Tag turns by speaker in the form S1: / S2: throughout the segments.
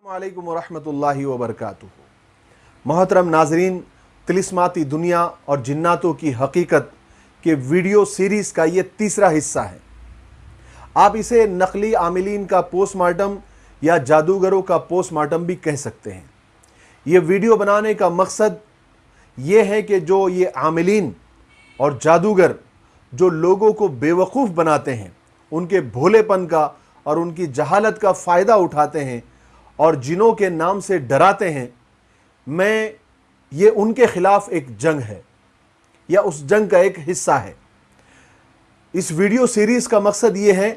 S1: वालेकुम वरहमतुल्लाहि वबरकातुहू। मोहतरम नाजरीन, तिलिस्माती दुनिया और जिन्नातों की हकीकत के वीडियो सीरीज़ का ये तीसरा हिस्सा है। आप इसे नकली आमिलीन का पोस्टमार्टम या जादूगरों का पोस्टमार्टम भी कह सकते हैं। ये वीडियो बनाने का मकसद ये है कि जो ये आमिलीन और जादूगर जो लोगों को बेवकूफ़ बनाते हैं, उनके भोलेपन का और उनकी जहालत का फ़ायदा उठाते हैं और जिनों के नाम से डराते हैं, ये उनके ख़िलाफ़ एक जंग है या उस जंग का एक हिस्सा है। इस वीडियो सीरीज़ का मकसद ये है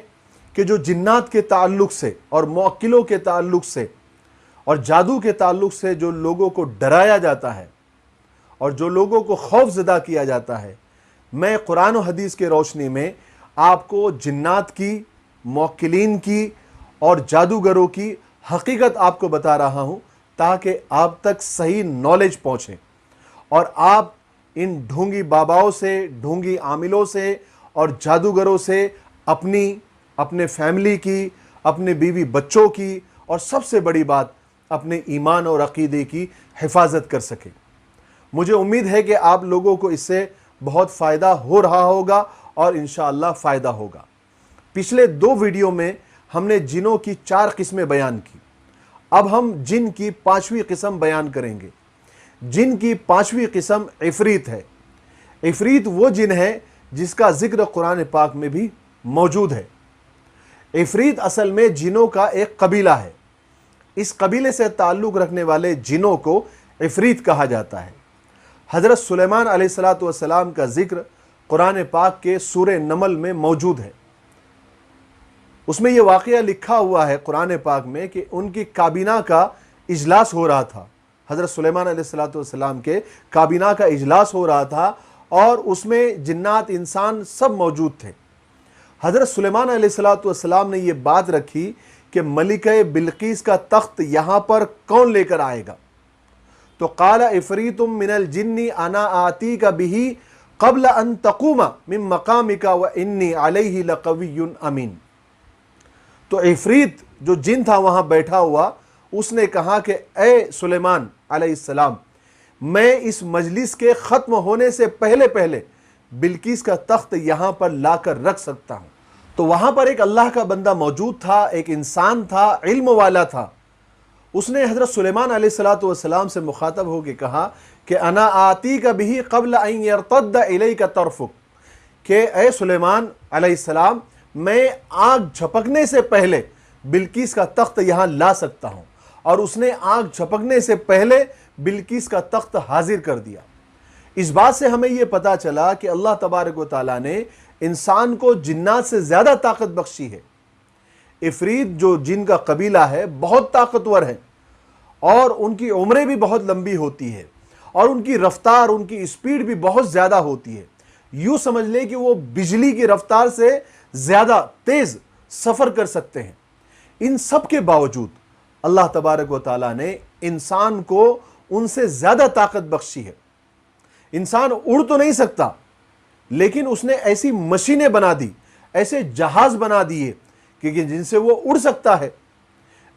S1: कि जो जिन्नात के ताल्लुक़ से और मुअक्किलों के ताल्लुक़ से और जादू के ताल्लुक़ से जो लोगों को डराया जाता है और जो लोगों को खौफज़दा किया जाता है, मैं कुरान और हदीस के रोशनी में आपको जिन्नात की, मुअक्किलीन की और जादूगरों की हकीकत आपको बता रहा हूँ, ताकि आप तक सही नॉलेज पहुँचे और आप इन ढोंगी बाबाओं से, ढोंगी आमिलों से और जादूगरों से अपने फैमिली की, अपने बीवी बच्चों की और सबसे बड़ी बात अपने ईमान और अक़ीदे की हिफाजत कर सकें। मुझे उम्मीद है कि आप लोगों को इससे बहुत फ़ायदा हो रहा होगा और इंशाअल्लाह फ़ायदा होगा। पिछले 2 वीडियो में हमने जिनों की 4 किस्में बयान की। अब हम जिन की 5वीं किस्म बयान करेंगे। जिन की 5वीं किस्म इफ़रीत है। इफ़रीत वो जिन है जिसका ज़िक्र कुरान पाक में भी मौजूद है। इफ़रीत असल में जिनों का एक कबीला है। इस कबीले से ताल्लुक़ रखने वाले जिनों को इफ़रीत कहा जाता है। हज़रत सुलेमान अलैहिस्सलातु वस्सलाम का ज़िक्र कुरान पाक के सूरे नमल में मौजूद है। उसमें यह वाक़या लिखा हुआ है कुरान पाक में कि उनकी काबीना का इजलास हो रहा था। हज़रत सुलेमान अलैहिस्सलातु वस्सलाम के काबीना का इजलास हो रहा था और उसमें जिन्नात, इंसान सब मौजूद थे। हज़रत सुलेमान अलैहिस्सलातु वस्सलाम ने यह बात रखी कि मलिका बिल्कीस का तख्त यहाँ पर कौन लेकर आएगा। तो काला इफ़रीतुम मिनल जिन्नी अना आती का बिही क़ब्ल अन तक़ूमा मिन मक़ामिका व इन्नी अलैहि लक़वियुन अमीन। तो इफ़रीत जो जिन था वहाँ बैठा हुआ, उसने कहा कि ए सुलेमान अलैहिस्सलाम, मैं इस मजलिस के ख़त्म होने से पहले पहले बिल्कीस का तख्त यहाँ पर लाकर रख सकता हूँ। तो वहाँ पर एक अल्लाह का बंदा मौजूद था, एक इंसान था, इल्म वाला था। उसने हज़रत सुलेमान अलैहिस्सलातु वस्सलाम से मुखातब होकर कहा कि अना आती का बिही क़ब्ल अन यरतद्द इलैका तर्फ़ुक, कि ए सुलेमान अलैहिस्सलाम, मैं आग झपकने से पहले बिल्कीस का तख्त यहाँ ला सकता हूँ। और उसने आग झपकने से पहले बिल्कीस का तख्त हाजिर कर दिया। इस बात से हमें यह पता चला कि अल्लाह तबारक व तआला ने इंसान को जिन्नात से ज़्यादा ताकत बख्शी है। इफ़रीत जो जिन का कबीला है बहुत ताकतवर है और उनकी उम्रें भी बहुत लंबी होती है और उनकी रफ्तार, उनकी स्पीड भी बहुत ज़्यादा होती है। यूँ समझ लें कि वो बिजली की रफ्तार से ज़्यादा तेज़ सफ़र कर सकते हैं। इन सब के बावजूद अल्लाह तबारक व तआला ने इंसान को उनसे ज़्यादा ताकत बख्शी है। इंसान उड़ तो नहीं सकता, लेकिन उसने ऐसी मशीनें बना दी, ऐसे जहाज़ बना दिए कि जिनसे वो उड़ सकता है।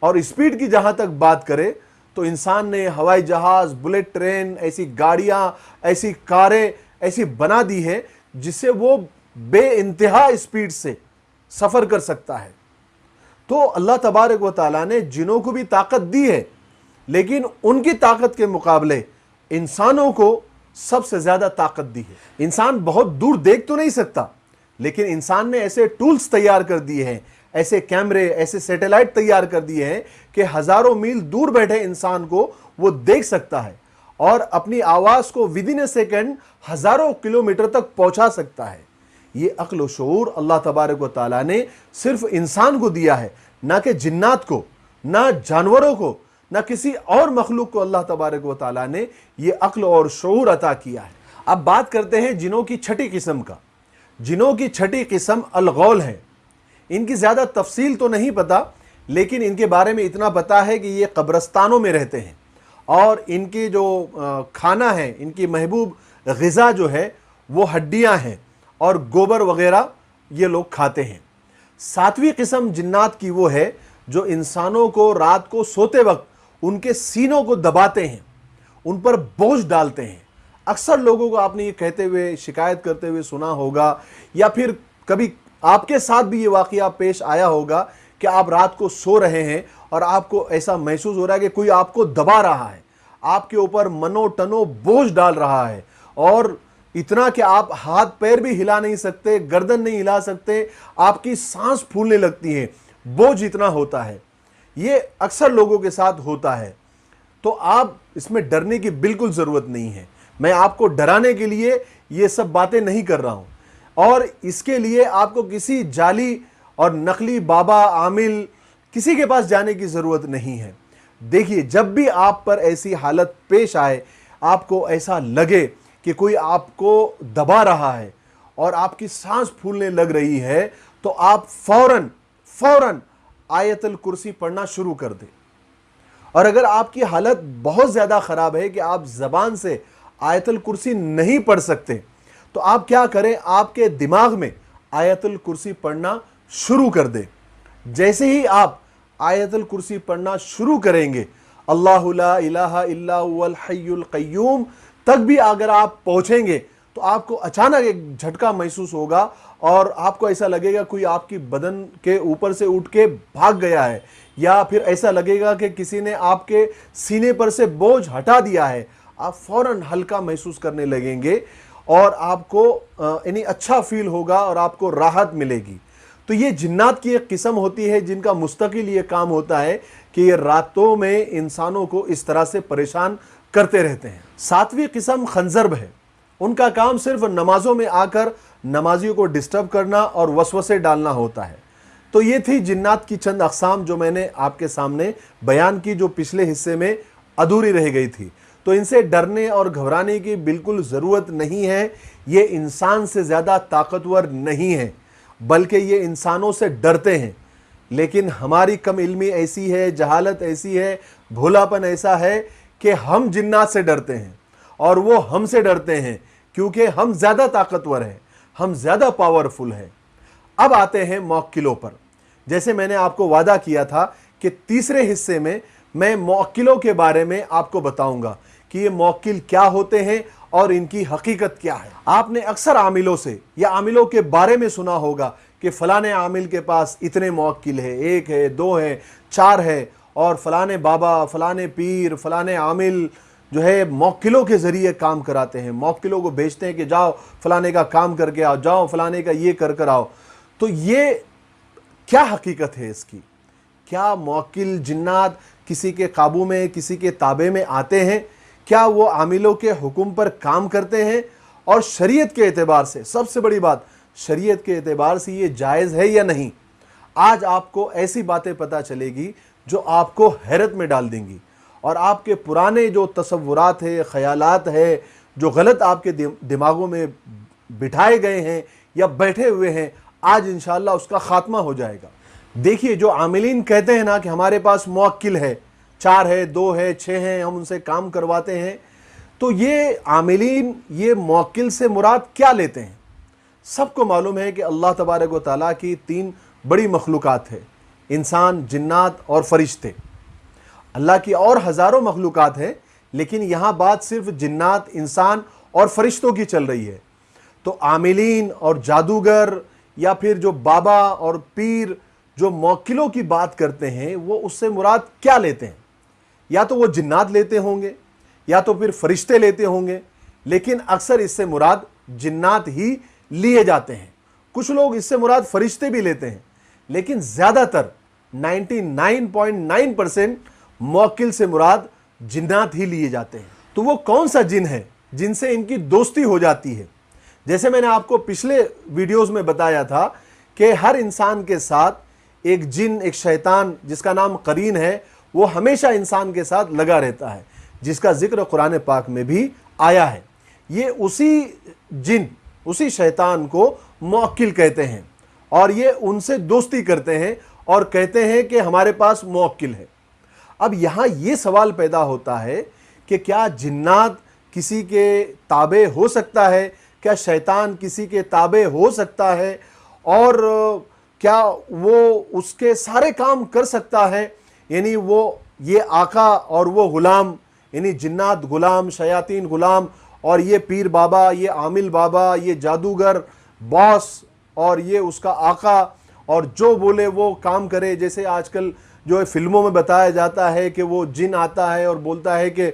S1: और स्पीड की जहाँ तक बात करें तो इंसान ने हवाई जहाज़, बुलेट ट्रेन, ऐसी गाड़ियाँ, ऐसी कारें ऐसी बना दी है जिससे वो बेइंतहा स्पीड से सफ़र कर सकता है। तो अल्लाह तबारक व तआला ने जिनों को भी ताकत दी है, लेकिन उनकी ताकत के मुकाबले इंसानों को सबसे ज़्यादा ताकत दी है। इंसान बहुत दूर देख तो नहीं सकता, लेकिन इंसान ने ऐसे टूल्स तैयार कर दिए हैं, ऐसे कैमरे, ऐसे सैटेलाइट तैयार कर दिए हैं कि हज़ारों मील दूर बैठे इंसान को वो देख सकता है और अपनी आवाज़ को विदिन ए सेकेंड हज़ारों किलोमीटर तक पहुँचा सकता है। ये अक्ल व शऊर अल्लाह तबारक व तआला ने सिर्फ इंसान को दिया है, ना कि जिन्नात को, ना जानवरों को, ना किसी और मखलूक को अल्लाह तबारक व तआला ने ये अक्ल और शऊर अता किया है। अब बात करते हैं जिनों की 6ठी किस्म का। जिनों की 6ठी किस्म अलगौल है। इनकी ज़्यादा तफसील तो नहीं पता, लेकिन इनके बारे में इतना पता है कि ये कब्रस्तानों में रहते हैं और इनकी जो खाना है, इनकी महबूब ग़िज़ा जो है वो हड्डियाँ हैं और गोबर वग़ैरह ये लोग खाते हैं। 7वीं किस्म जिन्नात की वो है जो इंसानों को रात को सोते वक्त उनके सीनों को दबाते हैं, उन पर बोझ डालते हैं। अक्सर लोगों को आपने ये कहते हुए, शिकायत करते हुए सुना होगा, या फिर कभी आपके साथ भी ये वाक़या पेश आया होगा कि आप रात को सो रहे हैं और आपको ऐसा महसूस हो रहा है कि कोई आपको दबा रहा है, आपके ऊपर मनो टनो बोझ डाल रहा है, और इतना कि आप हाथ पैर भी हिला नहीं सकते, गर्दन नहीं हिला सकते, आपकी सांस फूलने लगती है, बोझ इतना होता है। ये अक्सर लोगों के साथ होता है। तो आप इसमें डरने की बिल्कुल ज़रूरत नहीं है। मैं आपको डराने के लिए ये सब बातें नहीं कर रहा हूँ, और इसके लिए आपको किसी जाली और नकली बाबा, आमिल, किसी के पास जाने की ज़रूरत नहीं है। देखिए, जब भी आप पर ऐसी हालत पेश आए, आपको ऐसा लगे कि कोई आपको दबा रहा है और आपकी सांस फूलने लग रही है, तो आप फौरन आयतुल कुर्सी पढ़ना शुरू कर दें। और अगर आपकी हालत बहुत ज़्यादा ख़राब है कि आप ज़बान से आयतुल कुर्सी नहीं पढ़ सकते, तो आप क्या करें, आपके दिमाग में आयतुल कुर्सी पढ़ना शुरू कर दें। जैसे ही आप आयतुल कुर्सी पढ़ना शुरू करेंगे, अल्लाहु ला इलाहा इल्ला हुवल हय्युल क़य्यूम तक भी अगर आप पहुंचेंगे, तो आपको अचानक एक झटका महसूस होगा और आपको ऐसा लगेगा कोई आपकी बदन के ऊपर से उठ के भाग गया है, या फिर ऐसा लगेगा कि किसी ने आपके सीने पर से बोझ हटा दिया है। आप फौरन हल्का महसूस करने लगेंगे और आपको यानी अच्छा फील होगा और आपको राहत मिलेगी। तो ये जिन्नात की एक किस्म होती है जिनका मुस्तकिल ये काम होता है कि ये रातों में इंसानों को इस तरह से परेशान करते रहते हैं। सातवीं किस्म खंजर्ब है। उनका काम सिर्फ नमाजों में आकर नमाजियों को डिस्टर्ब करना और वसवसे डालना होता है। तो ये थी जिन्नात की चंद अक़साम जो मैंने आपके सामने बयान की, जो पिछले हिस्से में अधूरी रह गई थी। तो इनसे डरने और घबराने की बिल्कुल ज़रूरत नहीं है। ये इंसान से ज़्यादा ताकतवर नहीं है, बल्कि ये इंसानों से डरते हैं। लेकिन हमारी कम इल्मी ऐसी है, जहालत ऐसी है, भोलापन ऐसा है कि हम जिन्नात से डरते हैं और वो हमसे डरते हैं, क्योंकि हम ज़्यादा ताकतवर हैं, हम ज़्यादा पावरफुल हैं। अब आते हैं मौक्किलों पर। जैसे मैंने आपको वादा किया था कि तीसरे हिस्से में मैं मौक्किलों के बारे में आपको बताऊंगा कि ये मौक्किल क्या होते हैं और इनकी हकीकत क्या है। आपने अक्सर आमिलों से या आमिलों के बारे में सुना होगा कि फलाने आमिल के पास इतने मौक्किल है, 1 है, 2 है, 4 है, और फलाने बाबा, फलाने पीर, फलाने आमिल जो है मौक्किलों के ज़रिए काम कराते हैं। मौक्किलों को भेजते हैं कि जाओ फलाने का काम करके आओ, जाओ फलाने का ये कर आओ। तो ये क्या हकीकत है इसकी? क्या मौक्किल जिन्नात किसी के काबू में, किसी के ताबे में आते हैं? क्या वो आमिलों के हुक्म पर काम करते हैं? और शरीयत के एतबार से, सबसे बड़ी बात, शरीयत के एतबार से ये जायज़ है या नहीं? आज आपको ऐसी बातें पता चलेगी जो आपको हैरत में डाल देंगी, और आपके पुराने जो तसव्वुरात है, ख़यालात है, जो गलत आपके दिमागों में बिठाए गए हैं या बैठे हुए हैं, आज इंशाअल्लाह उसका खात्मा हो जाएगा। देखिए, जो आमिलीन कहते हैं ना कि हमारे पास मौक्किल है, 4 है, 2 है, 6 हैं, हम उनसे काम करवाते हैं, तो ये आमिलीन ये मौक्किल से मुराद क्या लेते हैं? सबको मालूम है कि अल्लाह तबारक व तआला की 3 बड़ी मखलूक़ात है, इंसान, जिन्नात और फरिश्ते। अल्लाह की और हज़ारों मखलूक़ात हैं, लेकिन यहाँ बात सिर्फ जिन्नात, इंसान और फरिश्तों की चल रही है। तो आमिलीन और जादूगर या फिर जो बाबा और पीर जो मौक्किलों की बात करते हैं, वो उससे मुराद क्या लेते हैं? या तो वो जिन्नात लेते होंगे या तो फिर फरिश्ते लेते होंगे, लेकिन अक्सर इससे मुराद जिन्नात ही लिए जाते हैं। कुछ लोग इससे मुराद फरिश्ते भी लेते हैं, लेकिन ज़्यादातर 99.9% मौक्किल से मुराद जिन्नात ही लिए जाते हैं। तो वो कौन सा जिन है जिनसे इनकी दोस्ती हो जाती है? जैसे मैंने आपको पिछले वीडियोस में बताया था कि हर इंसान के साथ एक जिन, एक शैतान जिसका नाम करीन है, वो हमेशा इंसान के साथ लगा रहता है, जिसका जिक्र कुरान पाक में भी आया है। ये उसी जिन, उसी शैतान को मौक्किल कहते हैं, और ये उनसे दोस्ती करते हैं और कहते हैं कि हमारे पास मौक्किल है। अब यहाँ ये सवाल पैदा होता है कि क्या जिन्नात किसी के ताबे हो सकता है? क्या शैतान किसी के ताबे हो सकता है? और کیا وہ اس کے سارے کام کر سکتا ہے؟ یعنی وہ یہ آقا اور وہ غلام، یعنی جنات غلام، شیاطین غلام، اور یہ پیر بابا، یہ عامل بابا، یہ جادوگر باس، اور یہ اس کا آقا، اور جو بولے وہ کام کرے. جیسے آج کل جو فلموں میں بتایا جاتا ہے کہ وہ جن آتا ہے اور بولتا ہے کہ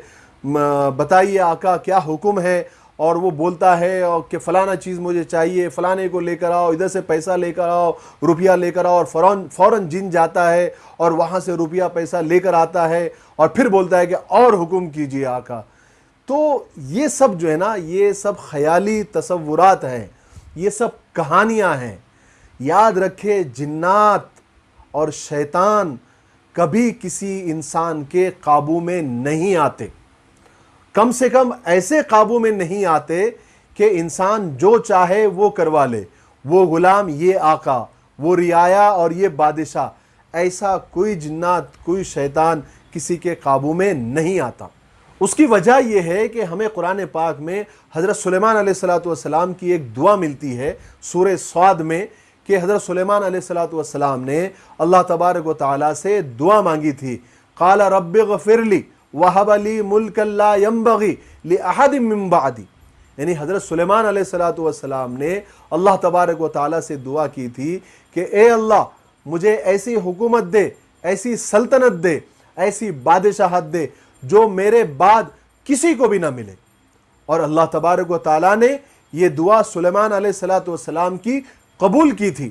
S1: بتائیے آقا کیا حکم ہے، اور وہ بولتا ہے کہ فلانا چیز مجھے چاہیے، فلانے کو لے کر آؤ، ادھر سے پیسہ لے کر آؤ، روپیہ لے کر آؤ، اور فوراً جن جاتا ہے اور وہاں سے روپیہ پیسہ لے کر آتا ہے اور پھر بولتا ہے کہ اور حکم کیجیے آقا. تو یہ سب جو ہے نا، یہ سب خیالی تصورات ہیں، یہ سب کہانیاں ہیں. یاد رکھے جنات اور شیطان کبھی کسی انسان کے قابو میں نہیں آتے، کم سے کم ایسے قابو میں نہیں آتے کہ انسان جو چاہے وہ کروا لے. وہ غلام، یہ آقا، وہ رعایا اور یہ بادشاہ، ایسا کوئی جنات، کوئی شیطان کسی کے قابو میں نہیں آتا. اس کی وجہ یہ ہے کہ ہمیں قرآن پاک میں حضرت سلیمان علیہ السلام کی ایک دعا ملتی ہے سورہ صاد میں، کہ حضرت سلیمان علیہ السلام نے اللہ تبارک و تعالیٰ سے دعا مانگی تھی. قال رب اغفر لی وہب لی ملک لا ینبغی لأحد من بعدی. یعنی حضرت سلیمان علیہ السلام نے اللہ تبارک و تعالیٰ سے دعا کی تھی کہ اے اللہ مجھے ایسی حکومت دے، ایسی سلطنت دے، ایسی بادشاہت دے جو میرے بعد کسی کو بھی نہ ملے. اور اللہ تبارک و تعالیٰ نے یہ دعا سلیمان علیہ السلام کی قبول کی تھی،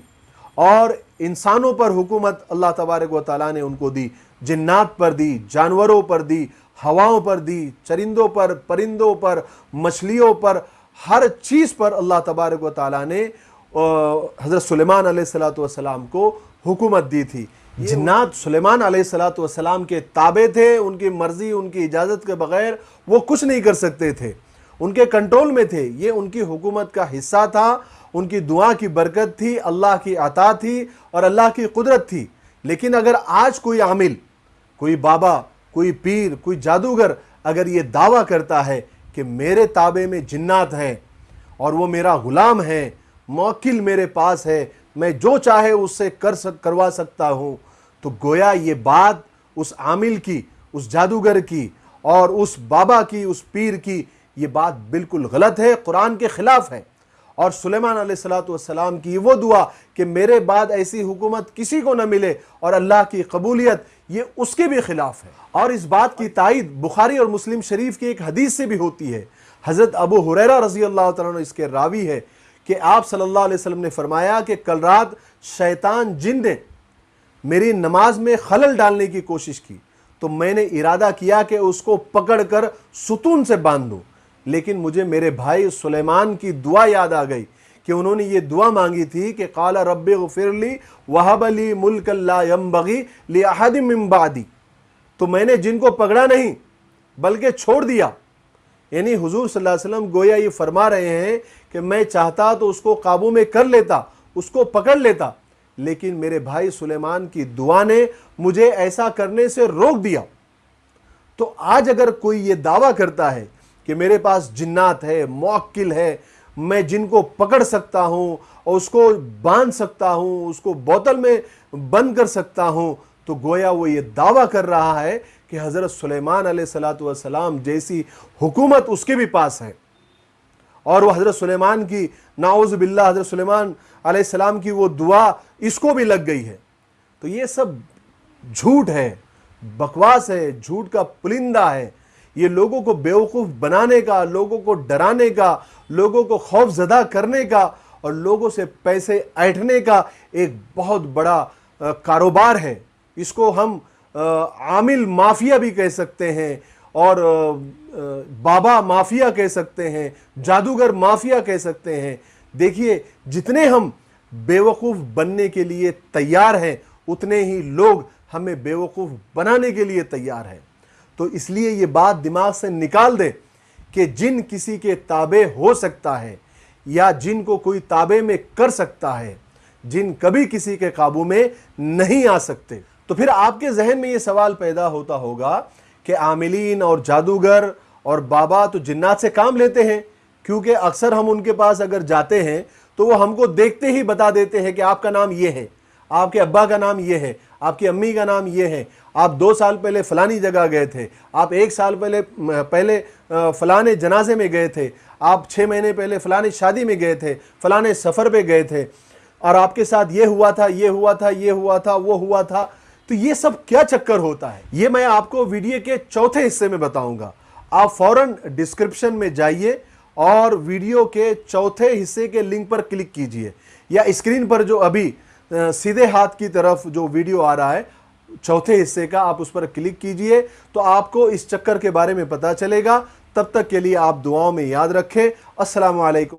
S1: اور انسانوں پر حکومت اللہ تبارک و تعالیٰ نے ان کو دی، جنات پر دی، جانوروں پر دی، ہواؤں پر دی، چرندوں پر، پرندوں پر، مچھلیوں پر، ہر چیز پر اللہ تبارک و تعالیٰ نے حضرت سلیمان علیہ السلام کو حکومت دی تھی. جنات سلیمان علیہ السلام کے تابع تھے، ان کی مرضی، ان کی اجازت کے بغیر وہ کچھ نہیں کر سکتے تھے، ان کے کنٹرول میں تھے. یہ ان کی حکومت کا حصہ تھا، ان کی دعا کی برکت تھی، اللہ کی عطا تھی اور اللہ کی قدرت تھی. لیکن اگر آج کوئی عامل، کوئی بابا، کوئی پیر، کوئی جادوگر اگر یہ دعویٰ کرتا ہے کہ میرے تابع میں جنات ہیں اور وہ میرا غلام ہے، موکل میرے پاس ہے، میں جو چاہے اس سے کروا سکتا ہوں، تو گویا یہ بات اس عامل کی، اس جادوگر کی اور اس بابا کی، اس پیر کی، یہ بات بالکل غلط ہے، قرآن کے خلاف ہے. اور سلیمان علیہ السلام کی وہ دعا کہ میرے بعد ایسی حکومت کسی کو نہ ملے اور اللہ کی قبولیت، یہ اس کے بھی خلاف ہے. اور اس بات کی تائید بخاری اور مسلم شریف کی ایک حدیث سے بھی ہوتی ہے. حضرت ابو ہریرہ رضی اللہ تعالیٰ عنہ اس کے راوی ہے کہ آپ صلی اللہ علیہ وسلم نے فرمایا کہ کل رات شیطان جن نے میری نماز میں خلل ڈالنے کی کوشش کی تو میں نے ارادہ کیا کہ اس کو پکڑ کر ستون سے باندھ دوں، لیکن مجھے میرے بھائی سلیمان کی دعا یاد آ گئی کہ انہوں نے یہ دعا مانگی تھی کہ قال رب اغفر لی وہب لی ملک لا ینبغی لأحد من بعدی. تو میں نے جن کو پکڑا نہیں بلکہ چھوڑ دیا. یعنی حضور صلی اللہ علیہ وسلم گویا یہ فرما رہے ہیں کہ میں چاہتا تو اس کو قابو میں کر لیتا، اس کو پکڑ لیتا، لیکن میرے بھائی سلیمان کی دعا نے مجھے ایسا کرنے سے روک دیا. تو آج اگر کوئی یہ دعویٰ کرتا ہے کہ میرے پاس جنات ہے، موکل ہے، میں جن کو پکڑ سکتا ہوں اور اس کو باندھ سکتا ہوں، اس کو بوتل میں بند کر سکتا ہوں، تو گویا وہ یہ دعویٰ کر رہا ہے کہ حضرت سلیمان علیہ السلام جیسی حکومت اس کے بھی پاس ہے، اور وہ حضرت سلیمان کی، نعوذ باللہ، حضرت سلیمان علیہ السلام کی وہ دعا اس کو بھی لگ گئی ہے. تو یہ سب جھوٹ ہے، بکواس ہے، جھوٹ کا پلندہ ہے. یہ لوگوں کو بیوقوف بنانے کا، لوگوں کو ڈرانے کا، لوگوں کو خوف زدہ کرنے کا اور لوگوں سے پیسے ایٹھنے کا ایک بہت بڑا کاروبار ہے. اس کو ہم عامل مافیا بھی کہہ سکتے ہیں، اور بابا مافیا کہہ سکتے ہیں، جادوگر مافیا کہہ سکتے ہیں. دیکھیے جتنے ہم بیوقوف بننے کے لیے تیار ہیں اتنے ہی لوگ ہمیں بیوقوف بنانے کے لیے تیار ہیں. تو اس لیے یہ بات دماغ سے نکال دے کہ جن کسی کے تابع ہو سکتا ہے یا جن کو کوئی تابع میں کر سکتا ہے، جن کبھی کسی کے قابو میں نہیں آ سکتے. تو پھر آپ کے ذہن میں یہ سوال پیدا ہوتا ہوگا کہ عاملین اور جادوگر اور بابا تو جنات سے کام لیتے ہیں، کیونکہ اکثر ہم ان کے پاس اگر جاتے ہیں تو وہ ہم کو دیکھتے ہی بتا دیتے ہیں کہ آپ کا نام یہ ہے، آپ کے ابا کا نام یہ ہے، آپ کی امی کا نام یہ ہے، آپ 2 سال پہلے فلانی جگہ گئے تھے، آپ 1 سال پہلے فلانے جنازے میں گئے تھے، آپ 6 مہینے پہلے فلانے شادی میں گئے تھے، فلانے سفر پہ گئے تھے، اور آپ کے ساتھ یہ ہوا تھا، یہ ہوا تھا، یہ ہوا تھا، وہ ہوا تھا. تو یہ سب کیا چکر ہوتا ہے؟ یہ میں آپ کو ویڈیو کے چوتھے حصے میں بتاؤں گا. آپ فوراً ڈسکرپشن میں جائیے اور ویڈیو کے چوتھے حصے کے لنک پر کلک کیجئے، یا اسکرین پر جو ابھی سیدھے ہاتھ کی طرف جو ویڈیو آ رہا ہے چوتھے حصے کا، آپ اس پر کلک کیجئے تو آپ کو اس چکر کے بارے میں پتا چلے گا. تب تک کے لیے آپ دعاؤں میں یاد رکھیں. السلام علیکم.